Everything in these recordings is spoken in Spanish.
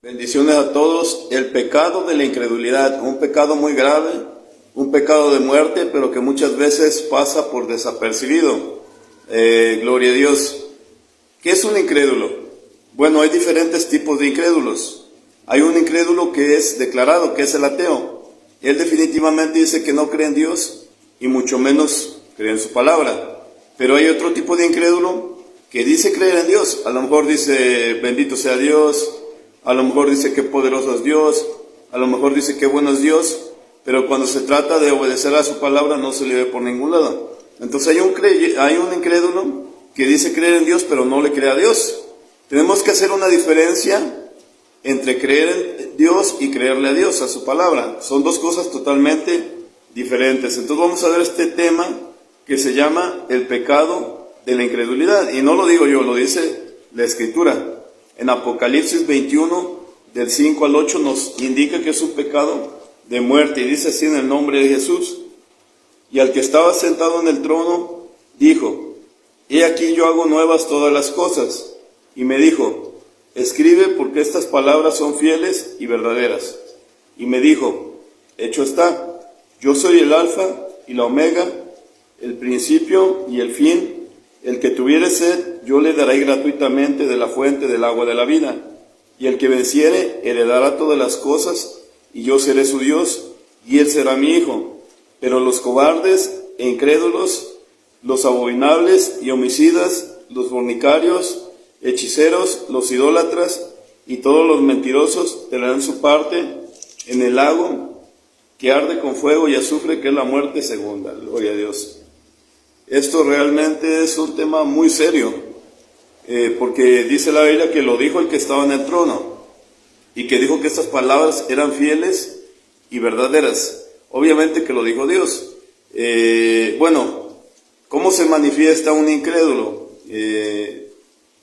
Bendiciones a todos. El pecado de la incredulidad, un pecado muy grave, un pecado de muerte, pero que muchas veces pasa por desapercibido. Gloria a Dios. ¿Qué es un incrédulo? Bueno, hay diferentes tipos de incrédulos. Hay un incrédulo que es declarado, que es el ateo. Él definitivamente dice que no cree en Dios y mucho menos cree en su palabra. Pero hay otro tipo de incrédulo que dice creer en Dios. A lo mejor dice bendito sea Dios, a lo mejor dice qué poderoso es Dios, a lo mejor dice qué bueno es Dios, pero cuando se trata de obedecer a su palabra no se le ve por ningún lado. Entonces hay un incrédulo que dice creer en Dios pero no le cree a Dios. Tenemos que hacer una diferencia entre creer en Dios y creerle a Dios, a su palabra. Son dos cosas totalmente diferentes. Entonces vamos a ver este tema que se llama el pecado de la incredulidad. Y no lo digo yo, lo dice la Escritura. En Apocalipsis 21, del 5 al 8, nos indica que es un pecado de muerte. Y dice así en el nombre de Jesús. Y al que estaba sentado en el trono, dijo: He aquí yo hago nuevas todas las cosas. Y me dijo: Escribe, porque estas palabras son fieles y verdaderas. Y me dijo: Hecho está. Yo soy el Alfa y la Omega, el principio y el fin. El que tuviere sed, yo le daré gratuitamente de la fuente del agua de la vida. Y el que venciere, heredará todas las cosas, y yo seré su Dios, y él será mi hijo. Pero los cobardes e incrédulos, los abominables y homicidas, los fornicarios, hechiceros, los idólatras y todos los mentirosos tendrán su parte en el lago que arde con fuego y azufre, que es la muerte segunda. Gloria a Dios. Esto realmente es un tema muy serio, porque dice la Biblia que lo dijo el que estaba en el trono, y que dijo que estas palabras eran fieles y verdaderas. Obviamente que lo dijo Dios. Bueno, ¿cómo se manifiesta un incrédulo?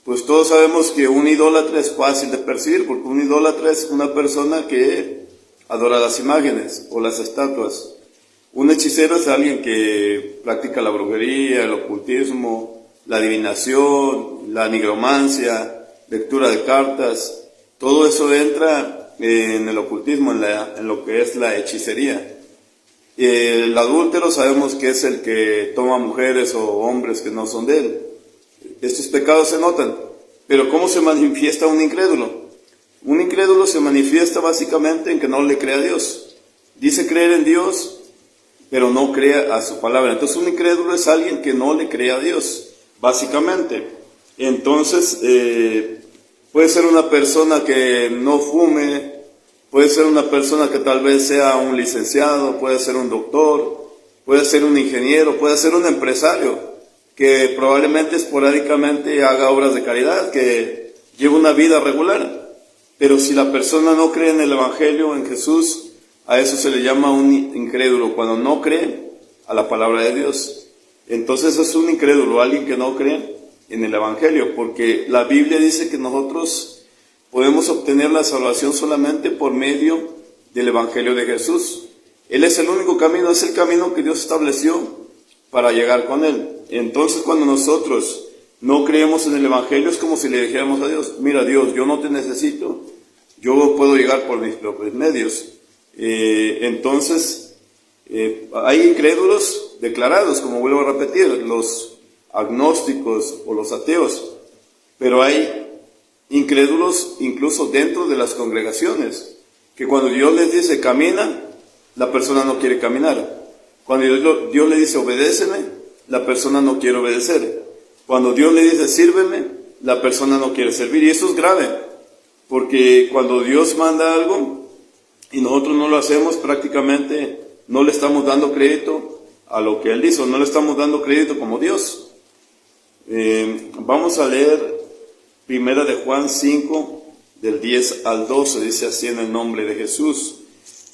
Pues todos sabemos que un idólatra es fácil de percibir, porque un idólatra es una persona que adora las imágenes o las estatuas. Un hechicero es alguien que practica la brujería, el ocultismo, la adivinación, la nigromancia, lectura de cartas. Todo eso entra en el ocultismo, en lo que es la hechicería. El adúltero sabemos que es el que toma mujeres o hombres que no son de él. Estos pecados se notan. Pero ¿cómo se manifiesta un incrédulo? Un incrédulo se manifiesta básicamente en que no le cree a Dios. Dice creer en Dios, pero no cree a su palabra. Entonces un incrédulo es alguien que no le cree a Dios, básicamente. Entonces puede ser una persona que no fume, puede ser una persona que tal vez sea un licenciado, puede ser un doctor, puede ser un ingeniero, puede ser un empresario que probablemente esporádicamente haga obras de caridad, que lleve una vida regular. Pero si la persona no cree en el Evangelio, en Jesús, a eso se le llama un incrédulo, cuando no cree a la palabra de Dios. Entonces es un incrédulo, alguien que no cree en el Evangelio, porque la Biblia dice que nosotros podemos obtener la salvación solamente por medio del Evangelio de Jesús. Él es el único camino, es el camino que Dios estableció para llegar con Él. Entonces cuando nosotros no creemos en el Evangelio, es como si le dijéramos a Dios: mira Dios, yo no te necesito, yo puedo llegar por mis propios medios. Entonces hay incrédulos declarados, como vuelvo a repetir, los agnósticos o los ateos, pero hay incrédulos incluso dentro de las congregaciones, que cuando Dios les dice camina, la persona no quiere caminar. Cuando Dios le dice obedéceme, la persona no quiere obedecer. Cuando Dios le dice sírveme, la persona no quiere servir. Y eso es grave, porque cuando Dios manda algo y nosotros no lo hacemos, prácticamente no le estamos dando crédito a lo que Él hizo, no le estamos dando crédito como Dios. Vamos a leer Primera de Juan 5, del 10 al 12, dice así en el nombre de Jesús.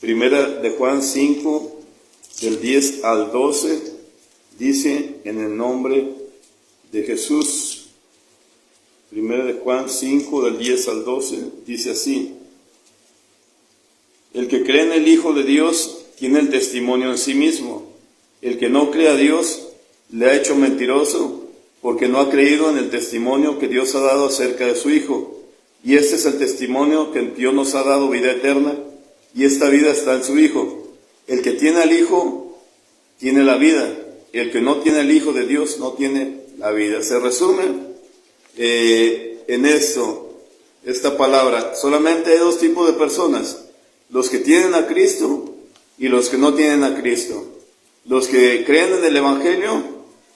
Primera de Juan 5, del 10 al 12, dice en el nombre de Jesús. Primera de Juan 5, del 10 al 12, dice así: El que cree en el Hijo de Dios tiene el testimonio en sí mismo. El que no cree a Dios le ha hecho mentiroso, porque no ha creído en el testimonio que Dios ha dado acerca de su Hijo. Y este es el testimonio que Dios nos ha dado, vida eterna, y esta vida está en su Hijo. El que tiene al Hijo tiene la vida, y el que no tiene al Hijo de Dios no tiene la vida. Se resume en esto, esta palabra. Solamente hay dos tipos de personas: los que tienen a Cristo y los que no tienen a Cristo. Los que creen en el Evangelio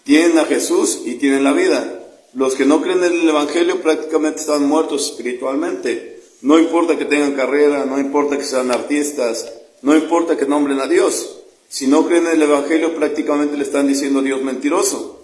tienen a Jesús y tienen la vida. Los que no creen en el Evangelio prácticamente están muertos espiritualmente. No importa que tengan carrera, no importa que sean artistas, no importa que nombren a Dios. Si no creen en el Evangelio, prácticamente le están diciendo a Dios mentiroso,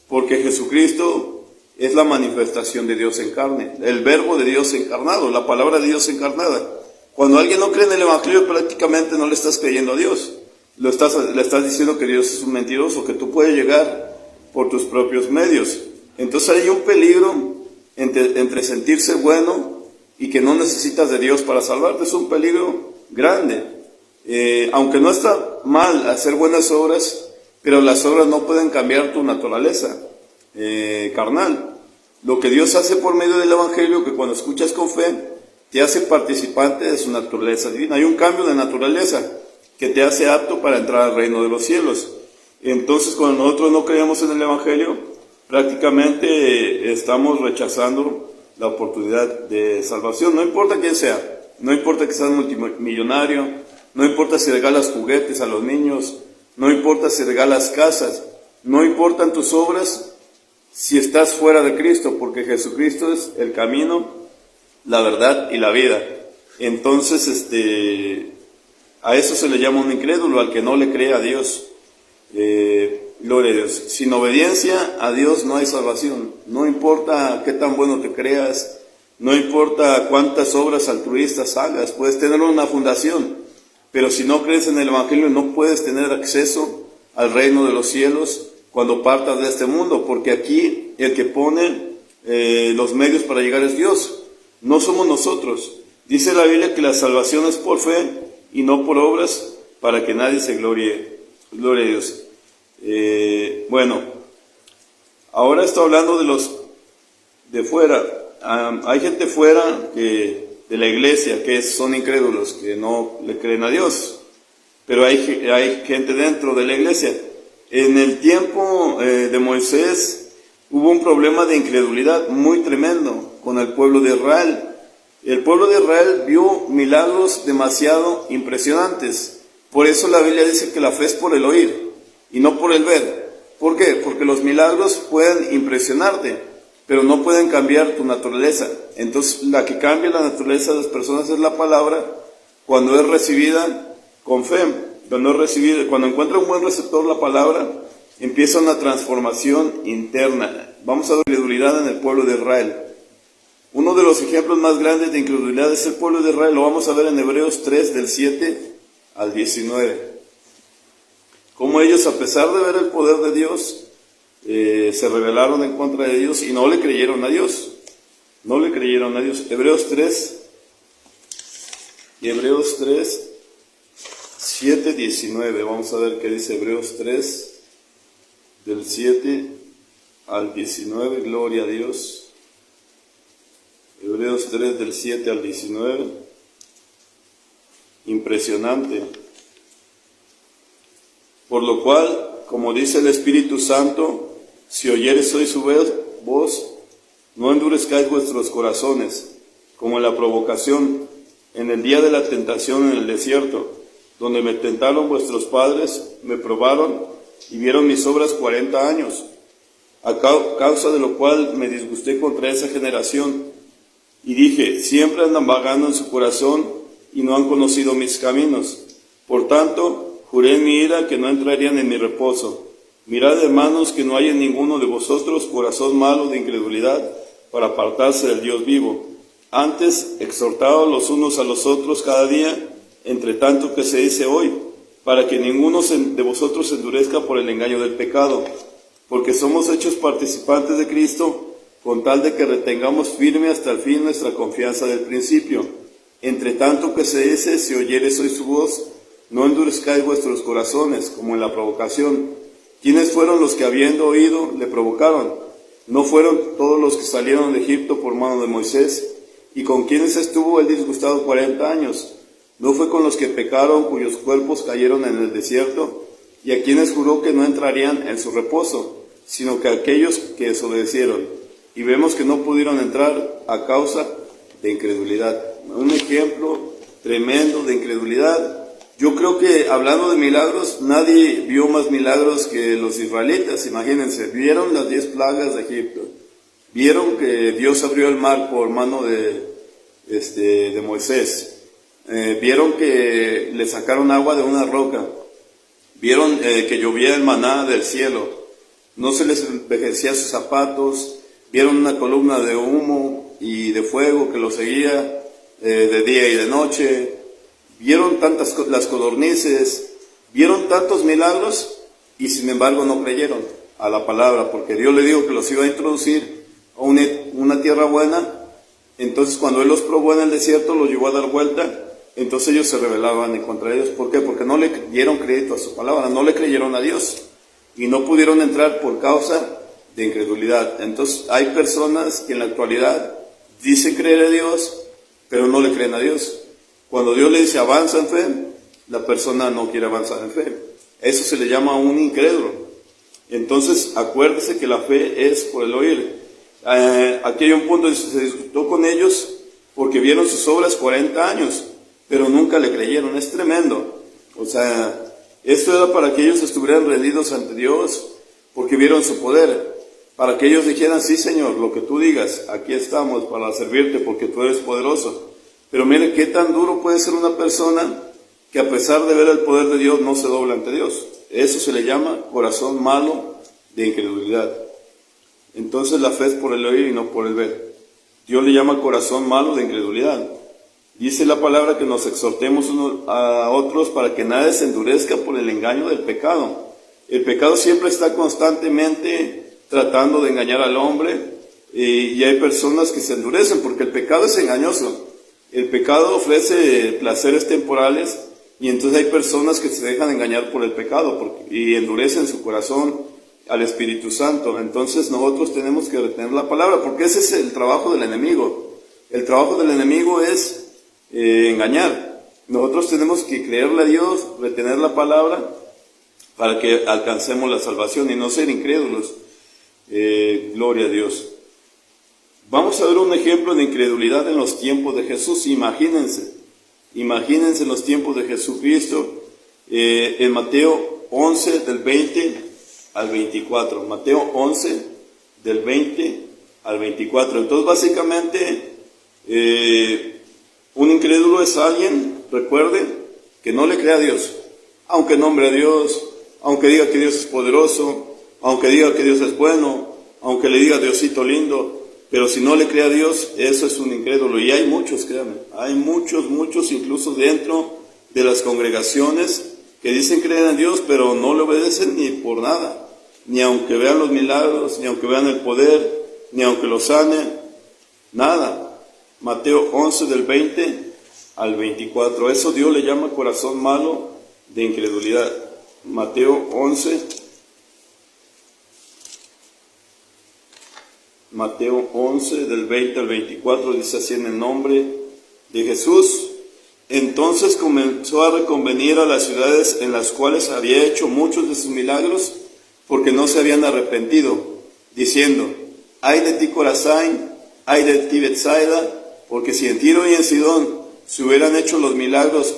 porque Jesucristo es la manifestación de Dios en carne, el verbo de Dios encarnado, la palabra de Dios encarnada. Cuando alguien no cree en el Evangelio, prácticamente no le estás creyendo a Dios. Le estás diciendo que Dios es un mentiroso, que tú puedes llegar por tus propios medios. Entonces hay un peligro entre sentirse bueno y que no necesitas de Dios para salvarte. Es un peligro grande. Aunque no está mal hacer buenas obras, pero las obras no pueden cambiar tu naturaleza carnal. Lo que Dios hace por medio del Evangelio, que cuando escuchas con fe, te hace participante de su naturaleza divina. Hay un cambio de naturaleza que te hace apto para entrar al reino de los cielos. Entonces, cuando nosotros no creemos en el Evangelio, prácticamente estamos rechazando la oportunidad de salvación. No importa quién sea, no importa que seas multimillonario, no importa si regalas juguetes a los niños, no importa si regalas casas, no importan tus obras si estás fuera de Cristo, porque Jesucristo es el camino, la verdad y la vida. Entonces, a eso se le llama un incrédulo, al que no le cree a Dios. Gloria a Dios. Sin obediencia a Dios no hay salvación. No importa qué tan bueno te creas, no importa cuántas obras altruistas hagas, puedes tener una fundación, pero si no crees en el Evangelio no puedes tener acceso al reino de los cielos cuando partas de este mundo, porque aquí el que pone los medios para llegar es Dios, no somos nosotros. Dice la Biblia que la salvación es por fe y no por obras, para que nadie se gloríe. Gloria a Dios. Bueno, ahora estoy hablando de los de fuera. Hay gente fuera de la iglesia que son incrédulos, que no le creen a Dios, pero hay gente dentro de la iglesia. En el tiempo de Moisés hubo un problema de incredulidad muy tremendo con el pueblo de Israel. El pueblo de Israel vio milagros demasiado impresionantes. Por eso la Biblia dice que la fe es por el oír y no por el ver. ¿Por qué? Porque los milagros pueden impresionarte, pero no pueden cambiar tu naturaleza. Entonces, la que cambia la naturaleza de las personas es la palabra cuando es recibida con fe. Cuando encuentra un buen receptor la palabra, empieza una transformación interna. Vamos a ver la incredulidad en el pueblo de Israel. Uno de los ejemplos más grandes de incredulidad es el pueblo de Israel. Lo vamos a ver en Hebreos 3, del 7 al 19. Como ellos, a pesar de ver el poder de Dios, se rebelaron en contra de Dios y no le creyeron a Dios. No le creyeron a Dios. Hebreos 3, 7, 19. Vamos a ver qué dice Hebreos 3, del 7 al 19. Gloria a Dios. Hebreos 3, del 7 al 19. Impresionante. Por lo cual, como dice el Espíritu Santo, si oyeres hoy su voz, no endurezcáis vuestros corazones, como en la provocación, en el día de la tentación en el desierto, donde me tentaron vuestros padres, me probaron y vieron mis obras 40 años, a causa de lo cual me disgusté contra esa generación, y dije, siempre andan vagando en su corazón y no han conocido mis caminos. Por tanto, juré en mi ira que no entrarían en mi reposo. Mirad, hermanos, que no haya en ninguno de vosotros corazón malo de incredulidad para apartarse del Dios vivo. Antes, exhortaos los unos a los otros cada día, entre tanto que se dice hoy, para que ninguno de vosotros se endurezca por el engaño del pecado, porque somos hechos participantes de Cristo, con tal de que retengamos firme hasta el fin nuestra confianza del principio. Entre tanto que se dice, si oyeres hoy su voz, no endurezcáis vuestros corazones, como en la provocación. ¿Quiénes fueron los que habiendo oído le provocaron? ¿No fueron todos los que salieron de Egipto por mano de Moisés? ¿Y con quiénes estuvo él disgustado 40 años? ¿No fue con los que pecaron, cuyos cuerpos cayeron en el desierto? ¿Y a quienes juró que no entrarían en su reposo, sino que a aquellos que desobedecieron? Y vemos que no pudieron entrar a causa de incredulidad. Un ejemplo tremendo de incredulidad. Yo creo que, hablando de milagros, nadie vio más milagros que los israelitas. Imagínense, vieron las 10 plagas de Egipto. Vieron que Dios abrió el mar por mano de Moisés. Vieron que le sacaron agua de una roca. Vieron que llovía el maná del cielo. No se les envejecía sus zapatos. Vieron una columna de humo y de fuego que los seguía de día y de noche. Vieron las codornices. Vieron tantos milagros y sin embargo no creyeron a la palabra, porque Dios le dijo que los iba a introducir a una tierra buena. Entonces, cuando Él los probó en el desierto, los llevó a dar vuelta. Entonces ellos se rebelaban en contra de ellos. ¿Por qué? Porque no le dieron crédito a su palabra, no le creyeron a Dios y no pudieron entrar por causa de incredulidad. Entonces hay personas que en la actualidad dicen creer a Dios, pero no le creen a Dios. Cuando Dios le dice avanza en fe, la persona no quiere avanzar en fe. Eso se le llama un incrédulo. Entonces acuérdese que la fe es por el oír. Aquí hay un punto, se discutió con ellos porque vieron sus obras 40 años. Pero nunca le creyeron. Es tremendo. O sea, esto era para que ellos estuvieran rendidos ante Dios, porque vieron su poder, para que ellos dijeran, sí Señor, lo que tú digas, aquí estamos para servirte porque tú eres poderoso. Pero mire, qué tan duro puede ser una persona que a pesar de ver el poder de Dios no se dobla ante Dios. Eso se le llama corazón malo de incredulidad. Entonces la fe es por el oír y no por el ver. Dios le llama corazón malo de incredulidad. Dice la palabra que nos exhortemos unos a otros para que nadie se endurezca por el engaño del pecado. El pecado siempre está constantemente tratando de engañar al hombre y hay personas que se endurecen porque el pecado es engañoso. El pecado ofrece placeres temporales y entonces hay personas que se dejan engañar por el pecado y endurecen su corazón al Espíritu Santo. Entonces nosotros tenemos que retener la palabra porque ese es el trabajo del enemigo. El trabajo del enemigo es engañar. Nosotros tenemos que creerle a Dios, retener la palabra para que alcancemos la salvación y no ser incrédulos. Gloria a Dios. Vamos a ver un ejemplo de incredulidad en los tiempos de Jesús. Imagínense en los tiempos de Jesucristo, en Mateo 11 del 20 al 24. Mateo 11 del 20 al 24. Entonces básicamente un incrédulo es alguien, recuerde, que no le cree a Dios, aunque nombre a Dios, aunque diga que Dios es poderoso, aunque diga que Dios es bueno, aunque le diga Diosito lindo, pero si no le cree a Dios, eso es un incrédulo. Y hay muchos, créanme, hay muchos, incluso dentro de las congregaciones que dicen creer en Dios, pero no le obedecen ni por nada, ni aunque vean los milagros, ni aunque vean el poder, ni aunque lo sanen, nada. Mateo 11 del 20 al 24. Eso Dios le llama corazón malo de incredulidad. Mateo 11 del 20 al 24 dice así en el nombre de Jesús. Entonces comenzó a reconvenir a las ciudades en las cuales había hecho muchos de sus milagros, porque no se habían arrepentido, diciendo, ay de ti Corazín, ay de ti Betsaida, porque si en Tiro y en Sidón se hubieran hecho los milagros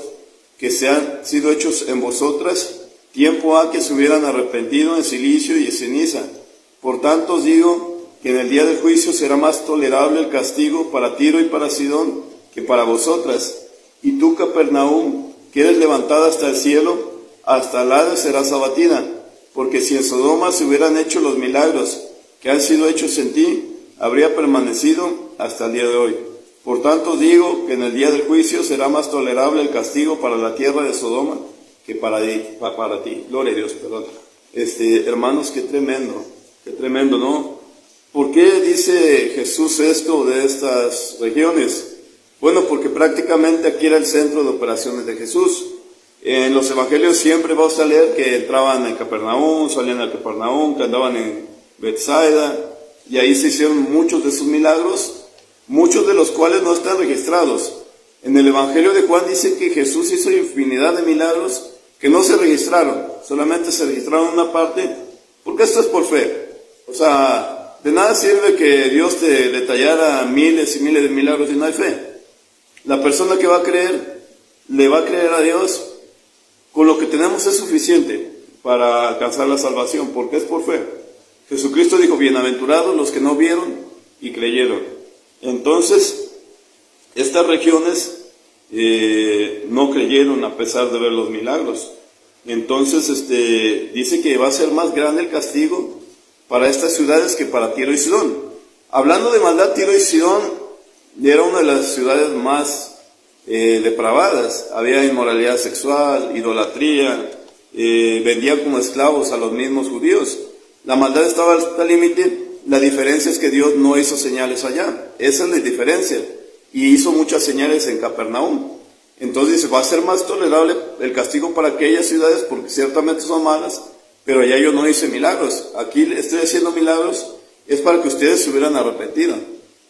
que se han sido hechos en vosotras, tiempo ha que se hubieran arrepentido en silicio y en ceniza. Por tanto os digo que en el día del juicio será más tolerable el castigo para Tiro y para Sidón que para vosotras. Y tú, Capernaum, que eres levantada hasta el cielo, hasta el Hades serás abatida, porque si en Sodoma se hubieran hecho los milagros que han sido hechos en ti, habría permanecido hasta el día de hoy. Por tanto digo que en el día del juicio será más tolerable el castigo para la tierra de Sodoma que para ti. Gloria a Dios, perdón. Hermanos, qué tremendo, ¿no? ¿Por qué dice Jesús esto de estas regiones? Bueno, porque prácticamente aquí era el centro de operaciones de Jesús. En los evangelios siempre vamos a leer que entraban en Capernaum, salían a Capernaum, que andaban en Betsaida, y ahí se hicieron muchos de sus milagros. muchos de los cuales no están registrados. En el Evangelio de Juan dice que Jesús hizo infinidad de milagros que no se registraron, solamente se registraron una parte, porque esto es por fe. O sea, de nada sirve que Dios te detallara miles y miles de milagros si no hay fe. La persona que va a creer, le va a creer a Dios, con lo que tenemos es suficiente para alcanzar la salvación, porque es por fe. Jesucristo dijo, bienaventurados los que no vieron y creyeron. Entonces, estas regiones no creyeron a pesar de ver los milagros. Entonces, dice que va a ser más grande el castigo para estas ciudades que para Tiro y Sidón. Hablando de maldad, Tiro y Sidón era una de las ciudades más depravadas. Había inmoralidad sexual, idolatría, vendían como esclavos a los mismos judíos. La maldad estaba al límite. La diferencia es que Dios no hizo señales allá. Esa es la diferencia. Y hizo muchas señales en Capernaum. Entonces dice, va a ser más tolerable el castigo para aquellas ciudades porque ciertamente son malas, pero allá yo no hice milagros. Aquí estoy haciendo milagros, es para que ustedes se hubieran arrepentido.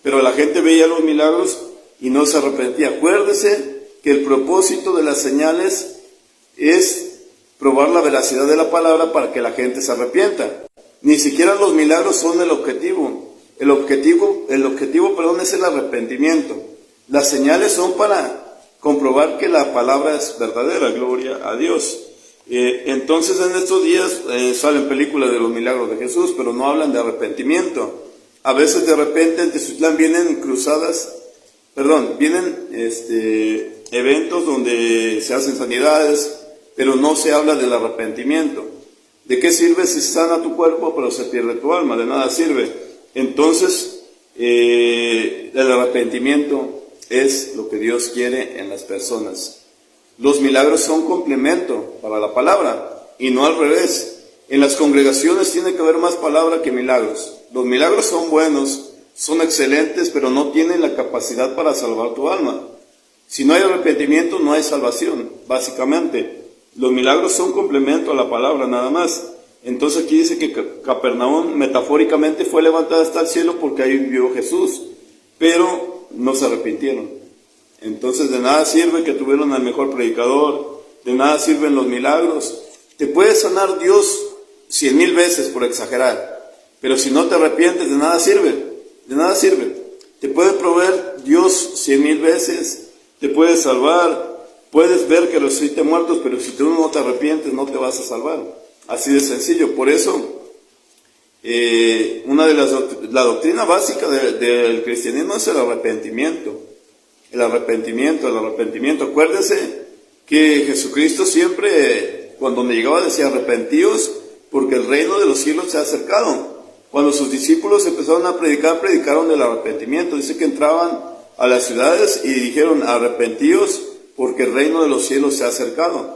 Pero la gente veía los milagros y no se arrepentía. Acuérdese que el propósito de las señales es probar la veracidad de la palabra para que la gente se arrepienta. Ni siquiera los milagros son el objetivo. El objetivo, es el arrepentimiento. Las señales son para comprobar que la palabra es verdadera, gloria a Dios. Entonces en estos días salen películas de los milagros de Jesús, pero no hablan de arrepentimiento. A veces de repente en Teziutlán vienen eventos donde se hacen sanidades, pero no se habla del arrepentimiento. ¿De qué sirve si sana tu cuerpo pero se pierde tu alma? De nada sirve. Entonces, el arrepentimiento es lo que Dios quiere en las personas. Los milagros son complemento para la palabra y no al revés. En las congregaciones tiene que haber más palabra que milagros. Los milagros son buenos, son excelentes, pero no tienen la capacidad para salvar tu alma. Si no hay arrepentimiento, no hay salvación, básicamente. Los milagros son complemento a la palabra, nada más. Entonces aquí dice que Capernaum metafóricamente fue levantada hasta el cielo porque ahí vivió Jesús, pero no se arrepintieron. Entonces de nada sirve que tuvieron al mejor predicador, de nada sirven los milagros. Te puede sanar Dios 100,000 veces por exagerar, pero si no te arrepientes de nada sirve, de nada sirve. Te puede proveer Dios 100,000 veces, te puede salvar, puedes ver que resucita muertos, pero si tú no te arrepientes no te vas a salvar. Así de sencillo. Por eso, la doctrina básica del cristianismo es el arrepentimiento. El arrepentimiento. Acuérdense que Jesucristo siempre, cuando me llegaba, decía, arrepentíos, porque el reino de los cielos se ha acercado. Cuando sus discípulos empezaron a predicar, predicaron del arrepentimiento. Dice que entraban a las ciudades y dijeron, arrepentíos, porque el reino de los cielos se ha acercado.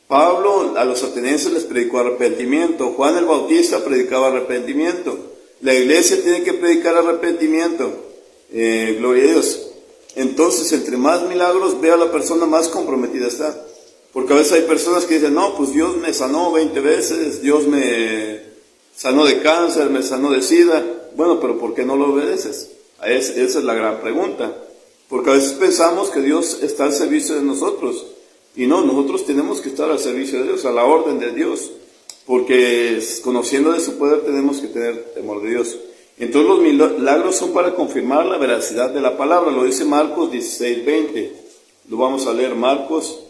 Pablo a los atenienses les predicó arrepentimiento. Juan el Bautista predicaba arrepentimiento. La iglesia tiene que predicar arrepentimiento. Gloria a Dios. Entonces, entre más milagros vea la persona, más comprometida está. Porque a veces hay personas que dicen, no, pues Dios me sanó 20 veces, Dios me sanó de cáncer, me sanó de sida. Bueno, pero ¿por qué no lo obedeces? Esa es la gran pregunta. Porque a veces pensamos que Dios está al servicio de nosotros. Y no, nosotros tenemos que estar al servicio de Dios, a la orden de Dios, porque conociendo de su poder tenemos que tener temor de Dios. Entonces los milagros son para confirmar la veracidad de la palabra, lo dice Marcos 16:20. Lo vamos a leer, Marcos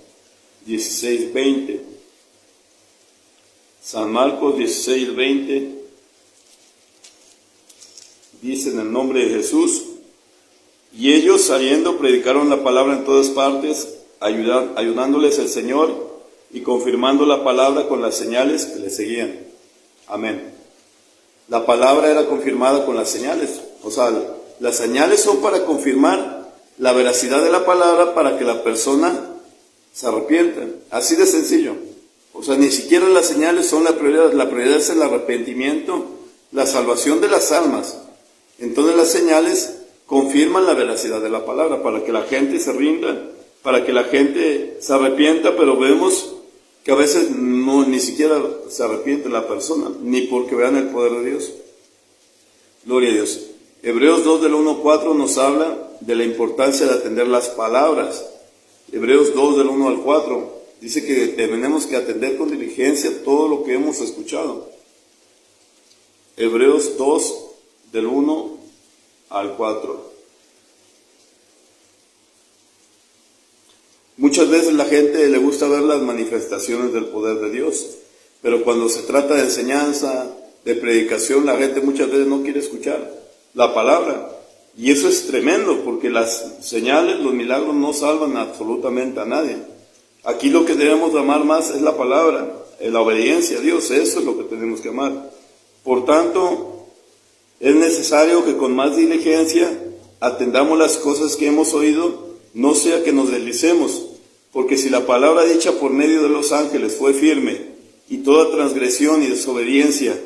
16:20. San Marcos 16:20 dice en el nombre de Jesús, y ellos saliendo predicaron la palabra en todas partes, ayudándoles el Señor y confirmando la palabra con las señales que le seguían. Amén. La palabra era confirmada con las señales. O sea, las señales son para confirmar la veracidad de la palabra para que la persona se arrepienta. Así de sencillo. O sea, ni siquiera las señales son la prioridad. La prioridad es el arrepentimiento, la salvación de las almas. Entonces las señales confirman la veracidad de la palabra para que la gente se rinda, para que la gente se arrepienta, pero vemos que a veces ni siquiera se arrepiente la persona, ni porque vean el poder de Dios. Gloria a Dios. Hebreos 2 del 1 al 4 nos habla de la importancia de atender las palabras. Hebreos 2 del 1 al 4 dice que tenemos que atender con diligencia todo lo que hemos escuchado. Hebreos 2 del 1 al 4. Muchas veces la gente le gusta ver las manifestaciones del poder de Dios, pero cuando se trata de enseñanza, de predicación, la gente muchas veces no quiere escuchar la palabra. Y eso es tremendo, porque las señales, los milagros no salvan absolutamente a nadie. Aquí lo que debemos amar más es la palabra, la obediencia a Dios, eso es lo que tenemos que amar. Por tanto, es necesario que con más diligencia atendamos las cosas que hemos oído, no sea que nos deslicemos, porque si la palabra dicha por medio de los ángeles fue firme, y toda transgresión y desobediencia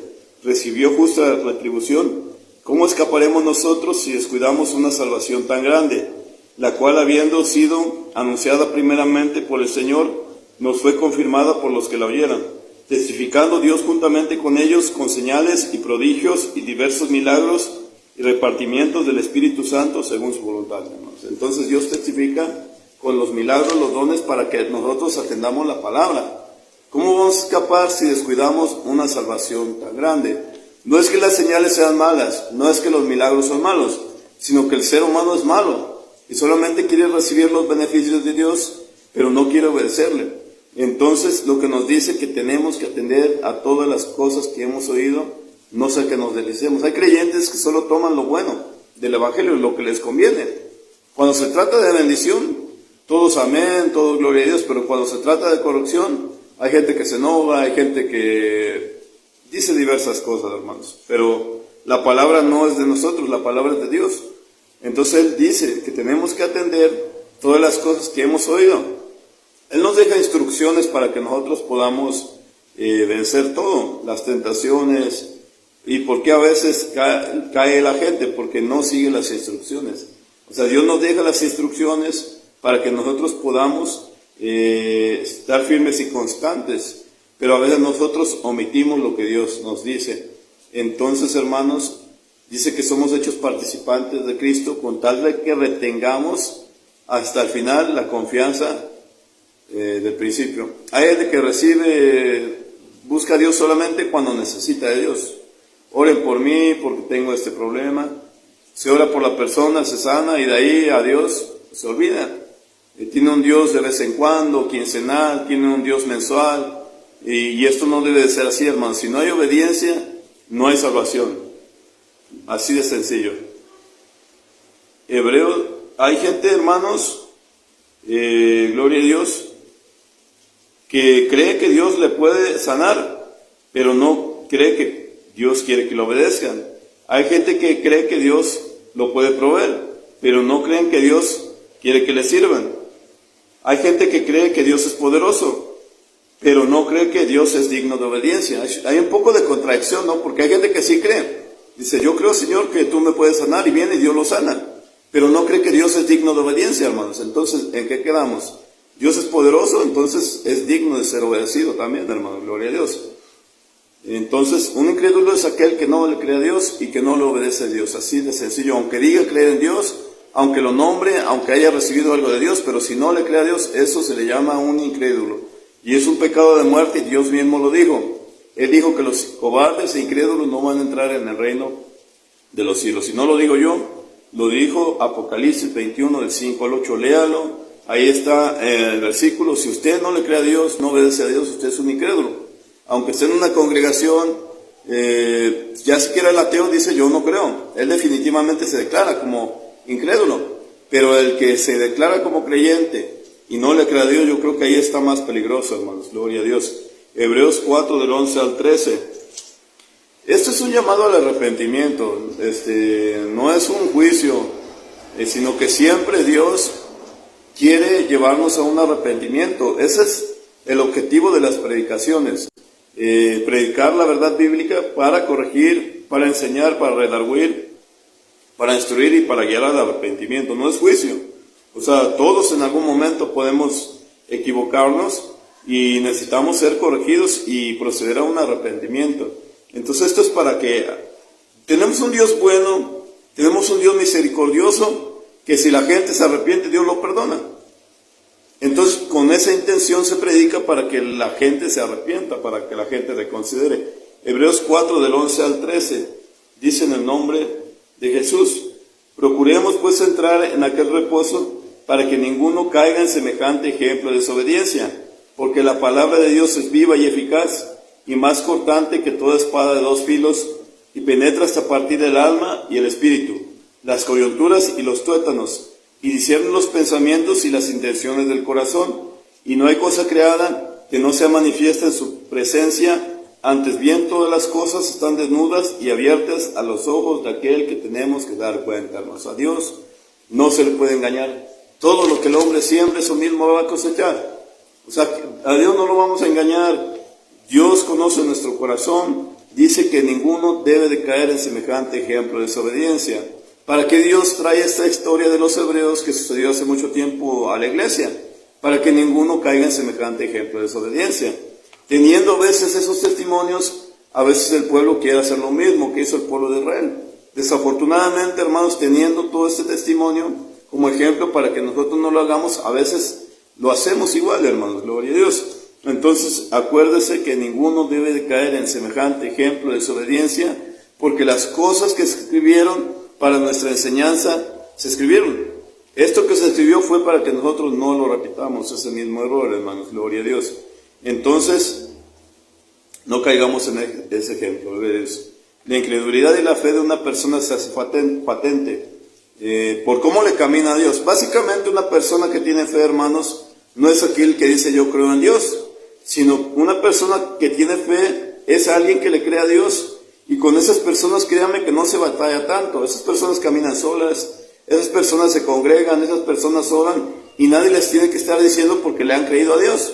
recibió justa retribución, ¿cómo escaparemos nosotros si descuidamos una salvación tan grande, la cual, habiendo sido anunciada primeramente por el Señor, nos fue confirmada por los que la oyeron, testificando Dios juntamente con ellos con señales y prodigios y diversos milagros y repartimientos del Espíritu Santo según su voluntad, hermanos? Entonces Dios testifica con los milagros, los dones, para que nosotros atendamos la palabra. ¿Cómo vamos a escapar si descuidamos una salvación tan grande? No es que las señales sean malas, no es que los milagros son malos, sino que el ser humano es malo y solamente quiere recibir los beneficios de Dios, pero no quiere obedecerle. Entonces, lo que nos dice que tenemos que atender a todas las cosas que hemos oído, no sea que nos deslicemos. Hay creyentes que solo toman lo bueno del Evangelio, lo que les conviene. Cuando se trata de bendición, todos amén, todos gloria a Dios, pero cuando se trata de corrección, hay gente que se enoja, hay gente que dice diversas cosas, hermanos. Pero la palabra no es de nosotros, la palabra es de Dios. Entonces Él dice que tenemos que atender todas las cosas que hemos oído. Él nos deja instrucciones para que nosotros podamos vencer todo, las tentaciones. ¿Y por qué a veces cae la gente? Porque no sigue las instrucciones. O sea, Dios nos deja las instrucciones para que nosotros podamos estar firmes y constantes, pero a veces nosotros omitimos lo que Dios nos dice. Entonces, hermanos, dice que somos hechos participantes de Cristo con tal de que retengamos hasta el final la confianza del principio. Hay gente que busca a Dios solamente cuando necesita de Dios. Oren por mí porque tengo este problema. Se ora por la persona, se sana y de ahí a Dios se olvida. Tiene un Dios de vez en cuando, quincenal, tiene un Dios mensual, y esto no debe de ser así, hermanos. Si no hay obediencia, no hay salvación. Así de sencillo. Hay gente, hermanos, gloria a Dios, que cree que Dios le puede sanar, pero no cree que Dios quiere que lo obedezcan. Hay gente que cree que Dios lo puede proveer, pero no creen que Dios quiere que le sirvan. Hay gente que cree que Dios es poderoso, pero no cree que Dios es digno de obediencia. Hay un poco de contradicción, ¿no? Porque hay gente que sí cree. Dice, yo creo, Señor, que tú me puedes sanar, y viene y Dios lo sana. Pero no cree que Dios es digno de obediencia, hermanos. Entonces, ¿en qué quedamos? Dios es poderoso, entonces es digno de ser obedecido también, hermano. Gloria a Dios. Entonces, un incrédulo es aquel que no le cree a Dios y que no le obedece a Dios. Así de sencillo. Aunque diga creer en Dios, aunque lo nombre, aunque haya recibido algo de Dios, pero si no le cree a Dios, eso se le llama un incrédulo. Y es un pecado de muerte, y Dios mismo lo dijo. Él dijo que los cobardes e incrédulos no van a entrar en el reino de los cielos. Y no lo digo yo, lo dijo Apocalipsis 21, del 5 al 8. Léalo, ahí está el versículo. Si usted no le cree a Dios, no obedece a Dios, usted es un incrédulo. Aunque esté en una congregación, ya siquiera el ateo dice yo no creo. Él definitivamente se declara como incrédulo, pero el que se declara como creyente y no le cree a Dios, yo creo que ahí está más peligroso, hermanos. Gloria a Dios. Hebreos 4, del 11 al 13. Esto es un llamado al arrepentimiento. No es un juicio, sino que siempre Dios quiere llevarnos a un arrepentimiento. Ese es el objetivo de las predicaciones. Predicar la verdad bíblica para corregir, para enseñar, para redarguir, para instruir y para guiar al arrepentimiento. No es juicio. O sea, todos en algún momento podemos equivocarnos y necesitamos ser corregidos y proceder a un arrepentimiento. Entonces esto es para que tenemos un Dios bueno Tenemos un Dios misericordioso que si la gente se arrepiente, Dios lo perdona. Entonces, con esa intención se predica para que la gente se arrepienta, para que la gente reconsidere. Hebreos 4, del 11 al 13, dice en el nombre de Jesús: procuremos pues entrar en aquel reposo para que ninguno caiga en semejante ejemplo de desobediencia, porque la palabra de Dios es viva y eficaz, y más cortante que toda espada de dos filos, y penetra hasta partir el alma y el espíritu, las coyunturas y los tuétanos, y discierne los pensamientos y las intenciones del corazón. Y no hay cosa creada que no sea manifiesta en su presencia, antes bien todas las cosas están desnudas y abiertas a los ojos de aquel que tenemos que dar cuenta. A Dios no se le puede engañar. Todo lo que el hombre siembre, eso mismo va a cosechar. O sea, a Dios no lo vamos a engañar. Dios conoce nuestro corazón. Dice que ninguno debe de caer en semejante ejemplo de desobediencia. ¿Para qué Dios trae esta historia de los hebreos que sucedió hace mucho tiempo a la iglesia? Para que ninguno caiga en semejante ejemplo de desobediencia. Teniendo a veces esos testimonios, a veces el pueblo quiere hacer lo mismo que hizo el pueblo de Israel. Desafortunadamente, hermanos, teniendo todo este testimonio como ejemplo para que nosotros no lo hagamos, a veces lo hacemos igual, hermanos, gloria a Dios. Entonces, acuérdese que ninguno debe de caer en semejante ejemplo de desobediencia, porque las cosas que se escribieron para nuestra enseñanza, se escribieron. Esto que se escribió fue para que nosotros no lo repitamos, ese mismo error, hermanos, gloria a Dios. Entonces, no caigamos en ese ejemplo. La incredulidad y la fe de una persona se hace patente por cómo le camina a Dios. Básicamente, una persona que tiene fe, hermanos, no es aquel que dice yo creo en Dios, sino una persona que tiene fe es alguien que le cree a Dios. Y con esas personas, créanme que no se batalla tanto. Esas personas caminan solas, esas personas se congregan, esas personas oran, y nadie les tiene que estar diciendo porque le han creído a Dios.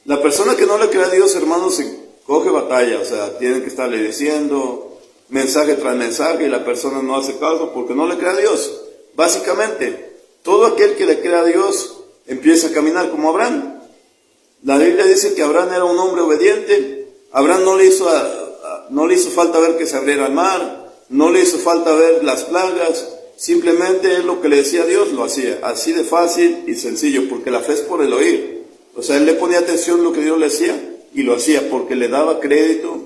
La persona que no le cree a Dios, hermanos, se coge batalla, o sea, tienen que estarle diciendo mensaje tras mensaje, y la persona no hace caso porque no le cree a Dios. Básicamente, todo aquel que le cree a Dios empieza a caminar como Abraham. La Biblia dice que Abraham era un hombre obediente. Abraham no le hizo falta ver que se abriera el mar, no le hizo falta ver las plagas, simplemente él lo que le decía a Dios lo hacía, así de fácil y sencillo, porque la fe es por el oír. O sea, él le ponía atención a lo que Dios le decía y lo hacía porque le daba crédito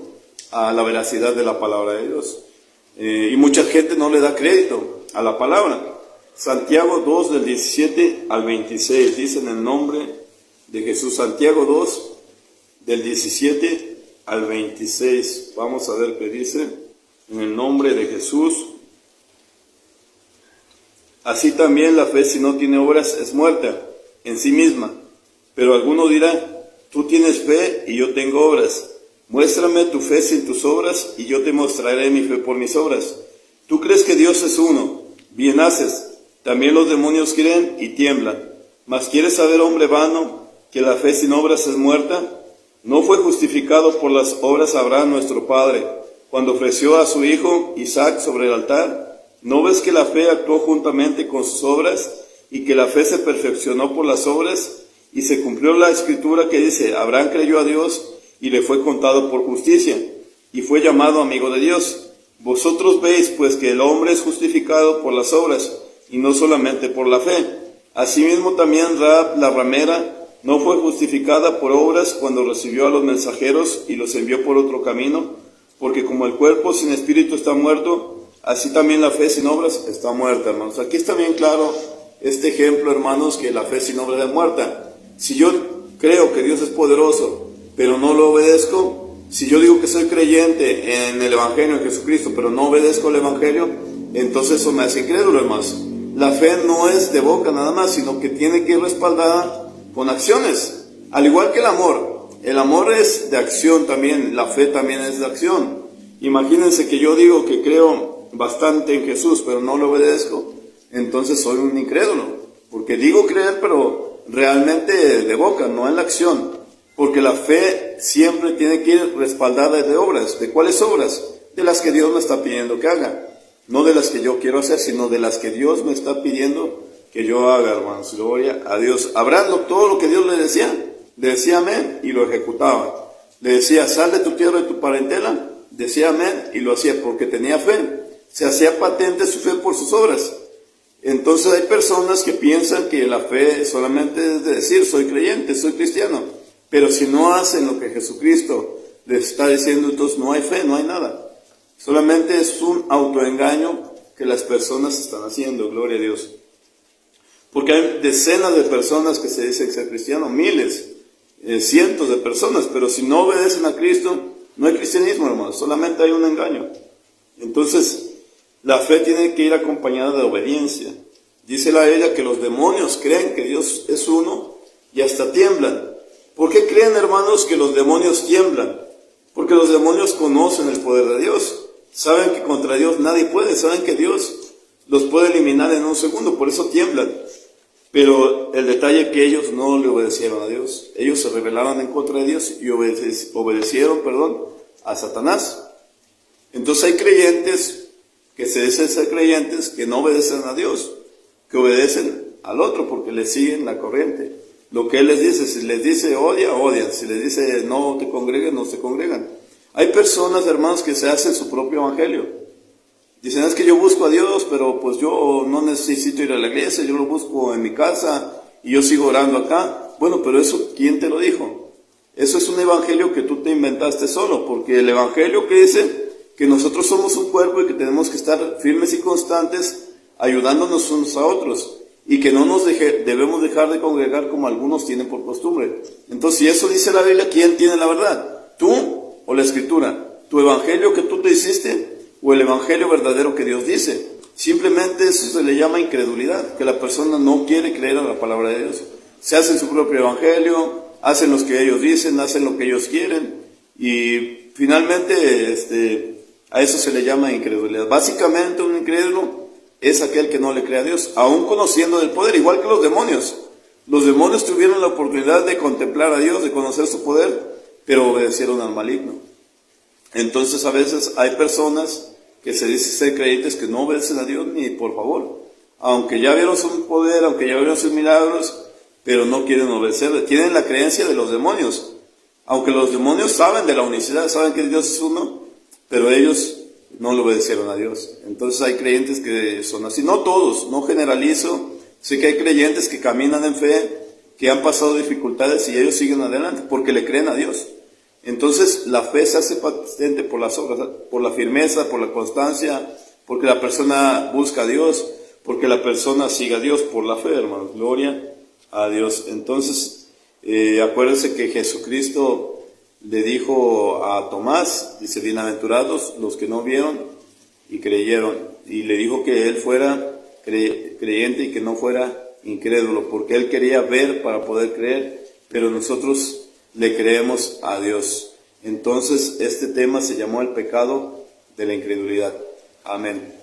a la veracidad de la palabra de Dios. Y mucha gente no le da crédito a la palabra. Santiago 2, del 17 al 26, dice en el nombre de Jesús. Santiago 2, del 17 al 26. Vamos a ver qué dice en el nombre de Jesús. Así también la fe, si no tiene obras, es muerta en sí misma. Pero alguno dirá, tú tienes fe y yo tengo obras. Muéstrame tu fe sin tus obras y yo te mostraré mi fe por mis obras. Tú crees que Dios es uno, bien haces. También los demonios creen y tiemblan. Mas ¿quieres saber, hombre vano, que la fe sin obras es muerta? ¿No fue justificado por las obras Abraham nuestro padre, cuando ofreció a su hijo Isaac sobre el altar? ¿No ves que la fe actuó juntamente con sus obras y que la fe se perfeccionó por las obras? Y se cumplió la escritura que dice, Abraham creyó a Dios y le fue contado por justicia, y fue llamado amigo de Dios. Vosotros veis pues que el hombre es justificado por las obras, y no solamente por la fe. Asimismo también Rahab la ramera no fue justificada por obras cuando recibió a los mensajeros y los envió por otro camino, porque como el cuerpo sin espíritu está muerto, así también la fe sin obras está muerta, hermanos. Aquí está bien claro este ejemplo, hermanos, que la fe sin obras es muerta. Si yo creo que Dios es poderoso, pero no lo obedezco, si yo digo que soy creyente en el Evangelio de Jesucristo, pero no obedezco el Evangelio, entonces eso me hace incrédulo, hermanos. La fe no es de boca nada más, sino que tiene que ir respaldada con acciones. Al igual que el amor es de acción también, la fe también es de acción. Imagínense que yo digo que creo bastante en Jesús, pero no lo obedezco, entonces soy un incrédulo, porque digo creer, pero realmente de boca, no en la acción, porque la fe siempre tiene que ir respaldada de obras. ¿De cuáles obras? De las que Dios me está pidiendo que haga, no de las que yo quiero hacer, sino de las que Dios me está pidiendo que yo haga, hermanos. Gloria a Dios. Abraham, todo lo que Dios le decía amén y lo ejecutaba. Le decía, sal de tu tierra y tu parentela, decía amén y lo hacía porque tenía fe. se hacía patente su fe por sus obras. Entonces hay personas que piensan que la fe solamente es de decir, soy creyente, soy cristiano, pero si no hacen lo que Jesucristo les está diciendo, entonces no hay fe, no hay nada. Solamente es un autoengaño que las personas están haciendo, gloria a Dios. Porque hay decenas de personas que se dicen ser cristianos, miles, cientos de personas, pero si no obedecen a Cristo, no hay cristianismo, hermanos, solamente hay un engaño. Entonces, la fe tiene que ir acompañada de obediencia. Dice la Biblia que los demonios creen que Dios es uno y hasta tiemblan. ¿Por qué creen, hermanos, que los demonios tiemblan? Porque los demonios conocen el poder de Dios. Saben que contra Dios nadie puede. Saben que Dios los puede eliminar en un segundo. Por eso tiemblan. Pero el detalle es que ellos no le obedecieron a Dios. Ellos se rebelaron en contra de Dios y obedecieron a Satanás. Entonces hay creyentes que se dicen ser creyentes que no obedecen a Dios, que obedecen al otro porque le siguen la corriente. Lo que Él les dice, si les dice odia, odian. Si les dice no te congreguen, no se congregan. Hay personas, hermanos, que se hacen su propio evangelio. Dicen, es que yo busco a Dios, pero pues yo no necesito ir a la iglesia, yo lo busco en mi casa y yo sigo orando acá. Bueno, pero eso, ¿quién te lo dijo? Eso es un evangelio que tú te inventaste solo, porque el evangelio que dice que nosotros somos un cuerpo y que tenemos que estar firmes y constantes ayudándonos unos a otros y que no nos debemos dejar de congregar como algunos tienen por costumbre. Entonces, si eso dice la Biblia, ¿quién tiene la verdad? ¿Tú o la Escritura? ¿Tu evangelio que tú te hiciste o el evangelio verdadero que Dios dice? Simplemente eso se le llama incredulidad, que la persona no quiere creer en la palabra de Dios. Se hacen su propio evangelio, hacen lo que ellos dicen, hacen lo que ellos quieren y finalmente a eso se le llama incredulidad. Básicamente un incrédulo es aquel que no le cree a Dios, aún conociendo del poder, igual que los demonios. Los demonios tuvieron la oportunidad de contemplar a Dios, de conocer su poder, pero obedecieron al maligno. Entonces a veces hay personas que se dicen ser creyentes que no obedecen a Dios ni por favor, aunque ya vieron su poder, aunque ya vieron sus milagros, pero no quieren obedecerle. Tienen la creencia de los demonios, aunque los demonios saben de la unicidad, saben que Dios es uno, pero ellos no le obedecieron a Dios. Entonces hay creyentes que son así, no todos, no generalizo. Sé que hay creyentes que caminan en fe, que han pasado dificultades y ellos siguen adelante porque le creen a Dios. Entonces la fe se hace patente por las obras, por la firmeza, por la constancia, porque la persona busca a Dios, porque la persona sigue a Dios por la fe, hermanos. Gloria a Dios. Entonces acuérdense que Jesucristo le dijo a Tomás, dice, bienaventurados los que no vieron y creyeron. Y le dijo que él fuera creyente y que no fuera incrédulo, porque él quería ver para poder creer, pero nosotros le creemos a Dios. Entonces este tema se llamó el pecado de la incredulidad. Amén.